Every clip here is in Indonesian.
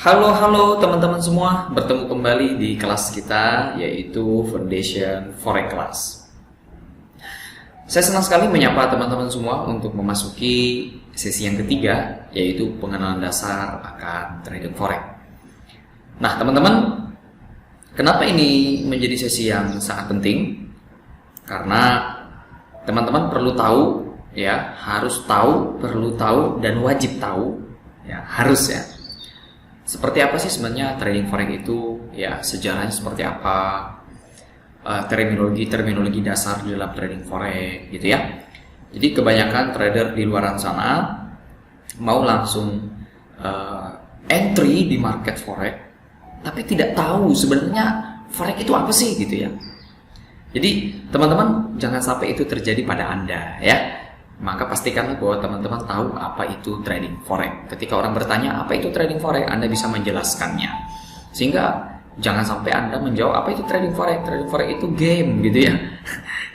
Halo teman-teman semua, bertemu kembali di kelas kita yaitu Foundation Forex Class. Saya senang sekali menyapa teman-teman semua untuk memasuki sesi yang ketiga yaitu pengenalan dasar akan trading forex. Nah teman-teman, kenapa ini menjadi sesi yang sangat penting? Karena teman-teman perlu tahu ya, harus tahu, perlu tahu dan wajib tahu ya, harus ya. Seperti apa sih sebenarnya trading forex itu? Ya, sejarahnya seperti apa? Terminologi dasar dalam trading forex gitu ya. Jadi kebanyakan trader di luar sana mau langsung entry di market forex, tapi tidak tahu sebenarnya forex itu apa sih gitu ya. Jadi teman-teman jangan sampai itu terjadi pada Anda ya. Maka pastikanlah bahwa teman-teman tahu apa itu trading forex. Ketika orang bertanya apa itu trading forex, Anda bisa menjelaskannya. Sehingga jangan sampai Anda menjawab apa itu trading forex. Trading forex itu game gitu ya.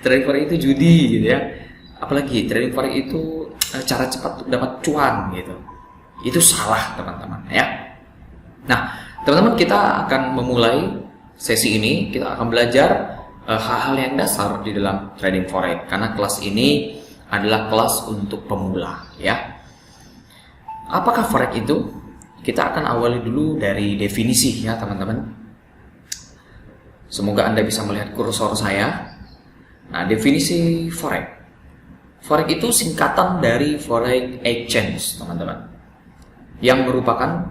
Trading forex itu judi gitu ya. Apalagi trading forex itu cara cepat untuk dapat cuan gitu. Itu salah teman-teman ya. Nah, teman-teman kita akan memulai sesi ini. Kita akan belajar hal-hal yang dasar di dalam trading forex. Karena kelas ini adalah kelas untuk pemula ya. Apakah forex itu? Kita akan awali dulu dari definisi ya teman-teman. Semoga Anda bisa melihat kursor saya. Nah, definisi forex. Forex itu singkatan dari foreign exchange teman-teman, yang merupakan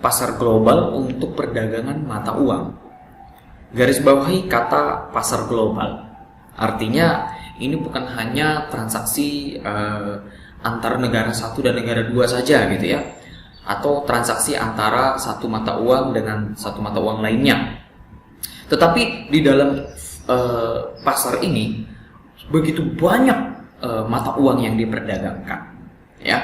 pasar global untuk perdagangan mata uang. Garis bawahi kata pasar global. Artinya ini bukan hanya transaksi antara negara satu dan negara dua saja gitu ya, atau transaksi antara satu mata uang dengan satu mata uang lainnya. Tetapi di dalam pasar ini begitu banyak mata uang yang diperdagangkan ya.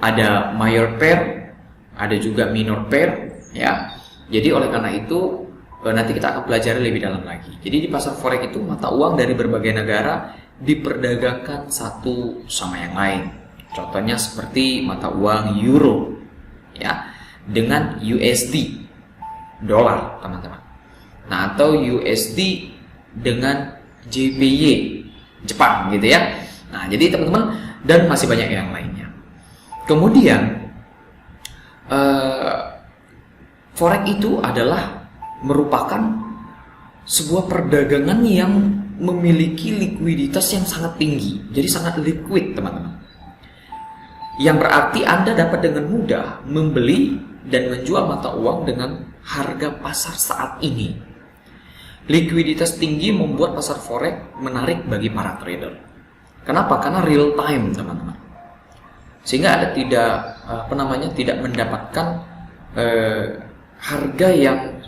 Ada major pair, ada juga minor pair ya. Jadi oleh karena itu nanti kita akan pelajari lebih dalam lagi. Jadi di pasar forex itu mata uang dari berbagai negara diperdagangkan satu sama yang lain. Contohnya seperti mata uang euro ya dengan USD dolar teman-teman. Nah, atau USD dengan JPY Jepang gitu ya. Nah, jadi teman-teman, dan masih banyak yang lainnya. Kemudian forex itu adalah merupakan sebuah perdagangan yang memiliki likuiditas yang sangat tinggi, jadi sangat liquid teman-teman. Yang berarti Anda dapat dengan mudah membeli dan menjual mata uang dengan harga pasar saat ini. Likuiditas tinggi membuat pasar forex menarik bagi para trader. Kenapa? Karena real time teman-teman. Sehingga Anda tidak mendapatkan harga yang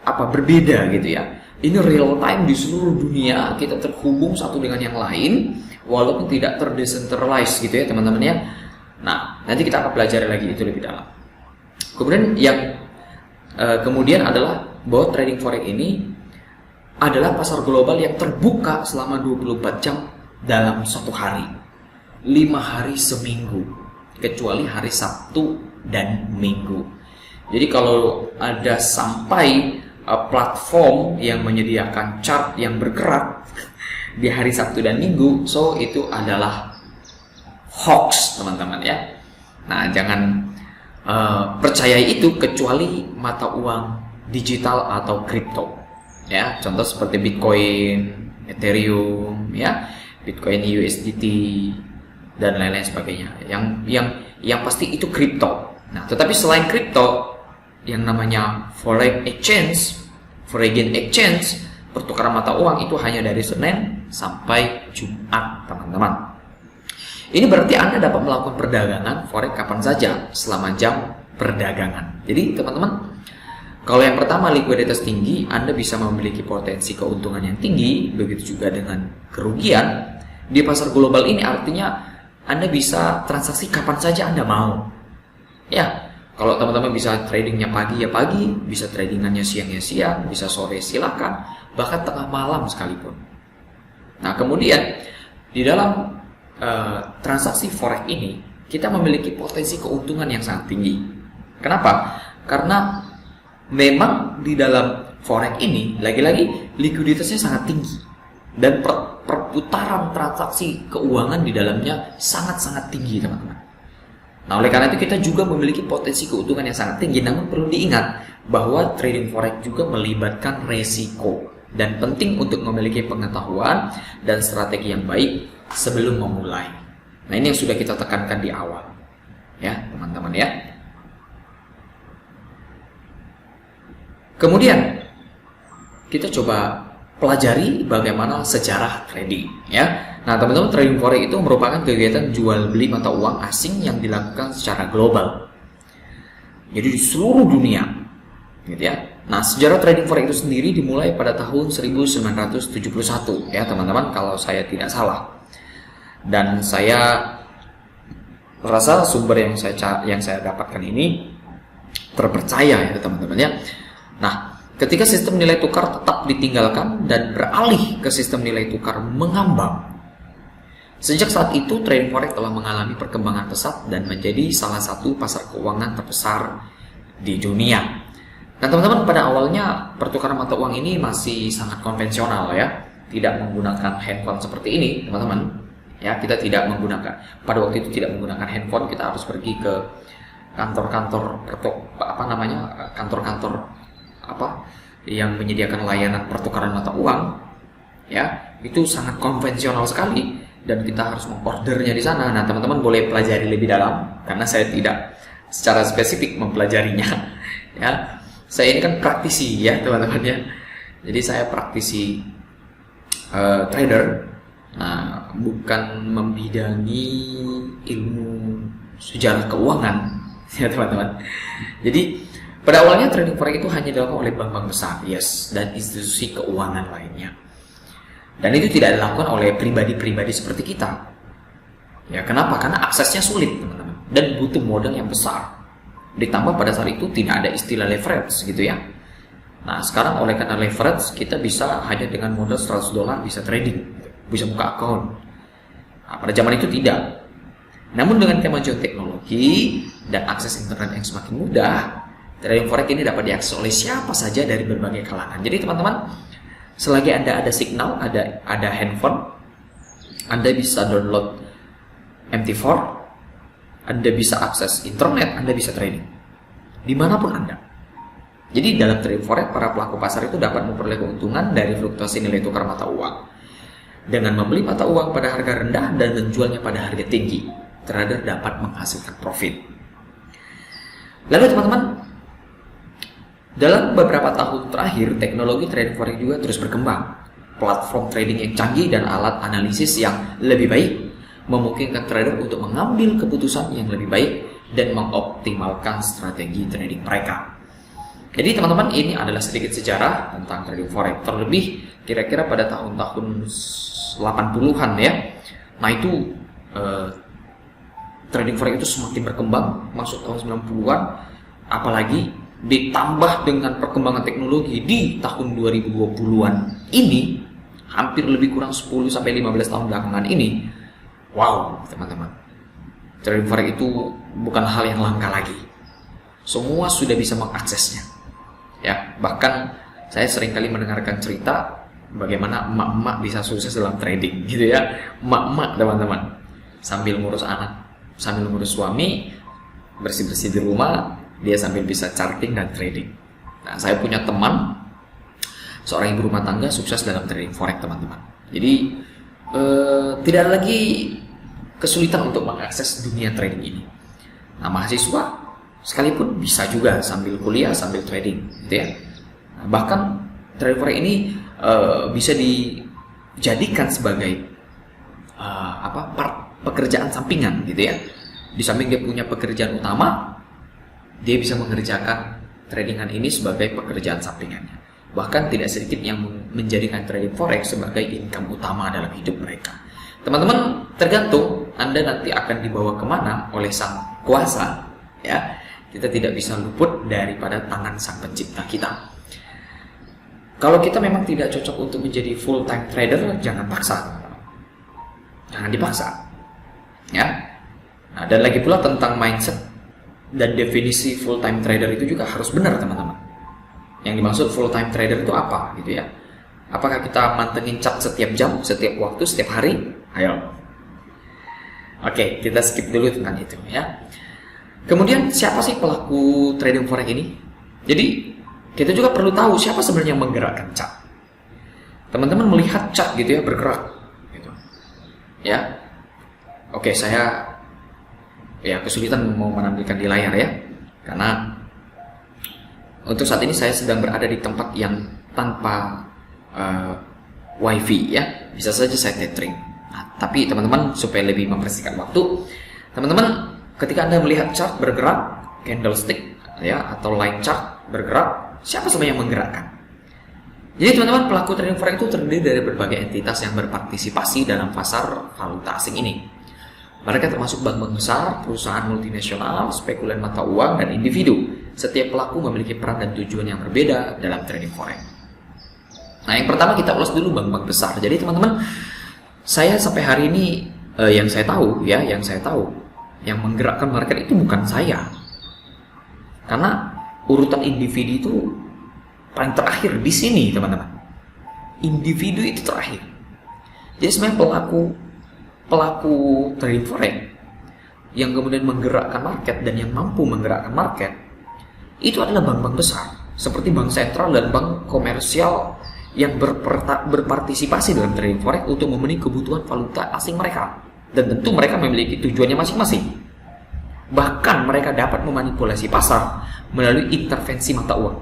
berbeda gitu ya. Ini real time di seluruh dunia, kita terhubung satu dengan yang lain walaupun tidak terdecentralized gitu ya teman-teman ya. Nah, nanti kita akan pelajari lagi itu lebih dalam. Kemudian kemudian adalah bahwa trading forex ini adalah pasar global yang terbuka selama 24 jam dalam satu hari, 5 hari seminggu, kecuali hari Sabtu dan Minggu. Jadi kalau ada sampai platform yang menyediakan chart yang bergerak di hari Sabtu dan Minggu, so itu adalah hoax teman-teman ya. Nah, jangan percayai itu kecuali mata uang digital atau kripto ya. Contoh seperti Bitcoin, Ethereum ya, Bitcoin USDT dan lain-lain sebagainya. Yang pasti itu kripto. Nah, tetapi selain kripto, yang namanya foreign exchange, pertukaran mata uang itu hanya dari Senin sampai Jumat, teman-teman. Ini berarti Anda dapat melakukan perdagangan forex kapan saja selama jam perdagangan. Jadi, teman-teman, kalau yang pertama likuiditas tinggi, Anda bisa memiliki potensi keuntungan yang tinggi, begitu juga dengan kerugian. Di pasar global ini artinya Anda bisa transaksi kapan saja Anda mau. Ya. Kalau teman-teman bisa tradingnya pagi ya pagi, bisa tradingannya siang ya siang, bisa sore silakan, bahkan tengah malam sekalipun. Nah, kemudian di dalam transaksi forex ini kita memiliki potensi keuntungan yang sangat tinggi. Kenapa? Karena memang di dalam forex ini lagi-lagi likuiditasnya sangat tinggi dan perputaran transaksi keuangan di dalamnya sangat-sangat tinggi, teman-teman. Nah, oleh karena itu kita juga memiliki potensi keuntungan yang sangat tinggi, namun perlu diingat bahwa trading forex juga melibatkan resiko dan penting untuk memiliki pengetahuan dan strategi yang baik sebelum memulai. Nah, ini yang sudah kita tekankan di awal, ya teman-teman ya. Kemudian kita coba pelajari bagaimana sejarah trading, ya. Nah, teman-teman, trading forex itu merupakan kegiatan jual beli mata uang asing yang dilakukan secara global. Jadi di seluruh dunia, gitu ya. Nah, sejarah trading forex itu sendiri dimulai pada tahun 1971, ya teman-teman, kalau saya tidak salah. Dan saya rasa sumber yang saya dapatkan ini terpercaya, ya teman-teman ya. Nah, ketika sistem nilai tukar tetap ditinggalkan dan beralih ke sistem nilai tukar mengambang. Sejak saat itu, trading forex telah mengalami perkembangan pesat dan menjadi salah satu pasar keuangan terbesar di dunia. Nah, teman-teman, pada awalnya pertukaran mata uang ini masih sangat konvensional, ya, tidak menggunakan handphone seperti ini, teman-teman. Ya, kita tidak menggunakan, pada waktu itu tidak menggunakan handphone, kita harus pergi ke kantor-kantor kantor-kantor yang menyediakan layanan pertukaran mata uang, ya, itu sangat konvensional sekali. Dan kita harus mengordernya di sana. Nah, teman-teman boleh pelajari lebih dalam karena saya tidak secara spesifik mempelajarinya. Ya, saya ini kan praktisi, ya teman-teman ya. Jadi saya praktisi trader. Nah, bukan membidangi ilmu sejarah keuangan, ya teman-teman. Jadi pada awalnya trading forex itu hanya dilakukan oleh bank-bank besar, yes, dan institusi keuangan lainnya. Dan itu tidak dilakukan oleh pribadi-pribadi seperti kita. Ya, kenapa? Karena aksesnya sulit, teman-teman, dan butuh modal yang besar. Ditambah pada saat itu tidak ada istilah leverage, gitu ya. Nah, sekarang oleh karena leverage, kita bisa hanya dengan modal $100 bisa trading, bisa buka akun. Nah, pada zaman itu tidak. Namun dengan kemajuan teknologi dan akses internet yang semakin mudah, trading forex ini dapat diakses oleh siapa saja dari berbagai kalangan. Jadi teman-teman, selagi Anda ada signal, ada handphone, Anda bisa download MT4, Anda bisa akses internet, Anda bisa trading dimanapun Anda. Jadi dalam trading forex, para pelaku pasar itu dapat memperoleh keuntungan dari fluktuasi nilai tukar mata uang dengan membeli mata uang pada harga rendah dan menjualnya pada harga tinggi. Trader dapat menghasilkan profit. Lalu teman-teman, dalam beberapa tahun terakhir, teknologi trading forex juga terus berkembang. Platform trading yang canggih dan alat analisis yang lebih baik memungkinkan trader untuk mengambil keputusan yang lebih baik dan mengoptimalkan strategi trading mereka. Jadi teman-teman, ini adalah sedikit sejarah tentang trading forex. Terlebih kira-kira pada tahun-tahun 80-an ya. Nah, itu trading forex itu semakin berkembang masuk tahun 90-an, apalagi ditambah dengan perkembangan teknologi di tahun 2020-an ini, hampir lebih kurang 10-15 tahun belakangan ini. Wow, teman-teman, trading forex itu bukan hal yang langka lagi. Semua sudah bisa mengaksesnya. Ya, bahkan saya seringkali mendengarkan cerita bagaimana emak-emak bisa sukses dalam trading, gitu ya. Emak-emak, teman-teman, sambil ngurus anak, sambil ngurus suami, bersih-bersih di rumah, dia sambil bisa charting dan trading. Nah, saya punya teman, seorang ibu rumah tangga sukses dalam trading forex, teman-teman. Jadi tidak ada lagi kesulitan untuk mengakses dunia trading ini. Nah, mahasiswa sekalipun bisa juga sambil kuliah, sambil trading, gitu ya. Nah, bahkan trading forex ini bisa dijadikan sebagai pekerjaan sampingan, gitu ya. Di samping dia punya pekerjaan utama, dia bisa mengerjakan tradingan ini sebagai pekerjaan sampingannya. Bahkan tidak sedikit yang menjadikan trading forex sebagai income utama dalam hidup mereka. Teman-teman, tergantung Anda nanti akan dibawa kemana oleh sang kuasa, ya. Kita tidak bisa luput daripada tangan sang pencipta kita. Kalau kita memang tidak cocok untuk menjadi full time trader, jangan paksa. Jangan dipaksa, ya. Nah, dan lagi pula tentang mindset dan definisi full time trader itu juga harus benar, teman-teman. Yang dimaksud full time trader itu apa gitu ya? Apakah kita mantengin chart setiap jam, setiap waktu, setiap hari? Ayo. Oke, kita skip dulu tentang itu ya. Kemudian siapa sih pelaku trading forex ini? Jadi kita juga perlu tahu siapa sebenarnya yang menggerakkan chart. Teman-teman melihat chart gitu ya, bergerak gitu. Ya. Oke, saya ya kesulitan mau menampilkan di layar ya. Karena untuk saat ini saya sedang berada di tempat yang tanpa wifi ya, bisa saja saya tethering. Nah, tapi teman-teman supaya lebih mempersingkat waktu, teman-teman ketika Anda melihat chart bergerak, candlestick ya atau line chart bergerak, siapa sebenarnya yang menggerakkan? Jadi teman-teman, pelaku trading forex itu terdiri dari berbagai entitas yang berpartisipasi dalam pasar valuta asing ini. Mereka termasuk bank-bank besar, perusahaan multinasional, spekulan mata uang, dan individu. Setiap pelaku memiliki peran dan tujuan yang berbeda dalam trading forex. Nah, yang pertama kita ulas dulu bank-bank besar. Jadi teman-teman, saya sampai hari ini yang saya tahu, yang menggerakkan market itu bukan saya. Karena urutan individu itu paling terakhir di sini, teman-teman. Individu itu terakhir. Jadi sebenarnya pelaku trading forex yang kemudian menggerakkan market dan yang mampu menggerakkan market itu adalah bank-bank besar seperti bank sentral dan bank komersial yang berpartisipasi dalam trading forex untuk memenuhi kebutuhan valuta asing mereka, dan tentu mereka memiliki tujuannya masing-masing. Bahkan mereka dapat memanipulasi pasar melalui intervensi mata uang.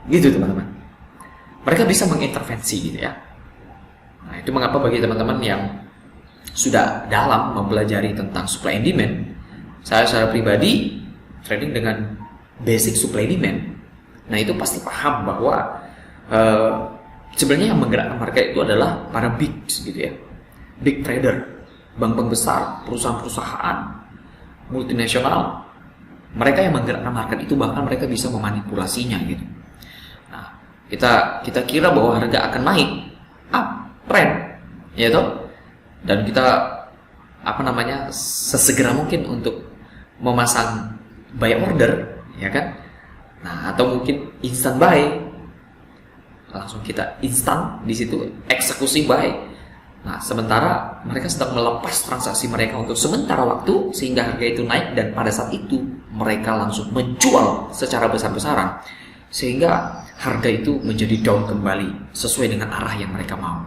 Gitu teman-teman. Mereka bisa mengintervensi gitu ya. Nah, itu mengapa bagi teman-teman yang sudah dalam mempelajari tentang supply and demand, saya secara pribadi trading dengan basic supply and demand. Nah, itu pasti paham bahwa sebenarnya yang menggerakkan market itu adalah para big gitu ya, big trader, bank-bank besar, perusahaan-perusahaan multinasional. Mereka yang menggerakkan market itu, bahkan mereka bisa memanipulasinya gitu. Nah, kita kira bahwa harga akan naik, trend, ya toh, dan kita sesegera mungkin untuk memasang buy order, ya kan? Nah, atau mungkin instant buy, langsung kita instan di situ eksekusi buy. Nah, sementara mereka sedang melepas transaksi mereka untuk sementara waktu sehingga harga itu naik, dan pada saat itu mereka langsung menjual secara besar-besaran sehingga harga itu menjadi down kembali sesuai dengan arah yang mereka mau.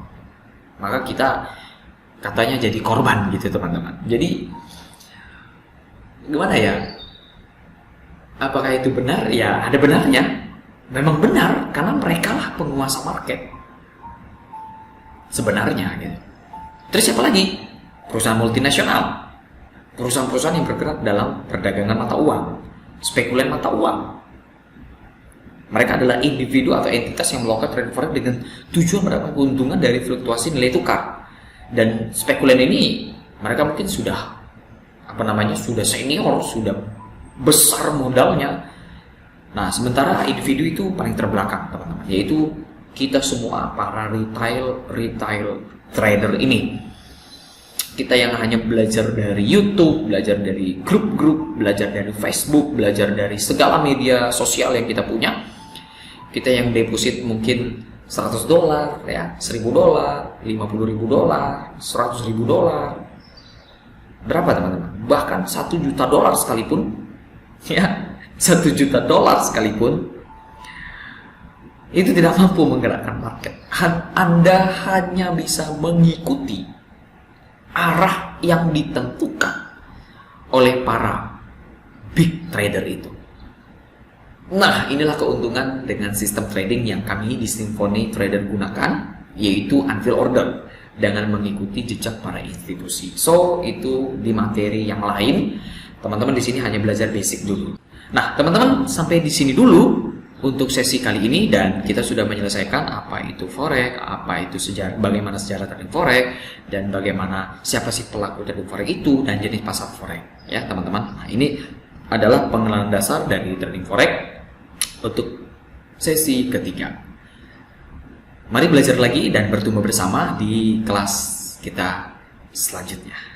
Maka kita katanya jadi korban gitu teman-teman. Jadi gimana ya? Apakah itu benar? Ya ada benarnya. Memang benar, karena mereka lah penguasa market sebenarnya gitu. Terus siapa lagi? Perusahaan multinasional, perusahaan-perusahaan yang bergerak dalam perdagangan mata uang, spekulan mata uang. Mereka adalah individu atau entitas yang melakukan trading forex dengan tujuan mendapat keuntungan dari fluktuasi nilai tukar. Dan spekulan ini mereka mungkin sudah sudah senior, sudah besar modalnya. Nah, sementara individu itu paling terbelakang, teman-teman, yaitu kita semua para retail trader ini. Kita yang hanya belajar dari YouTube, belajar dari grup-grup, belajar dari Facebook, belajar dari segala media sosial yang kita punya. Kita yang deposit mungkin $100 ya, $1.000, $50.000, $100.000. Berapa teman-teman? Bahkan $1 juta sekalipun ya. $1 juta sekalipun itu tidak mampu menggerakkan market. Anda hanya bisa mengikuti arah yang ditentukan oleh para big trader itu. Nah, inilah keuntungan dengan sistem trading yang kami di Symphony Trader gunakan, yaitu unfill order dengan mengikuti jejak para institusi. So, itu di materi yang lain. Teman-teman di sini hanya belajar basic dulu. Nah, teman-teman, sampai di sini dulu untuk sesi kali ini, dan kita sudah menyelesaikan apa itu forex, apa itu bagaimana sejarah trading forex, dan bagaimana siapa sih pelaku trading forex itu, dan jenis pasar forex ya, teman-teman. Nah, ini adalah pengenalan dasar dari trading forex untuk sesi ketiga. Mari belajar lagi dan bertumbuh bersama di kelas kita selanjutnya.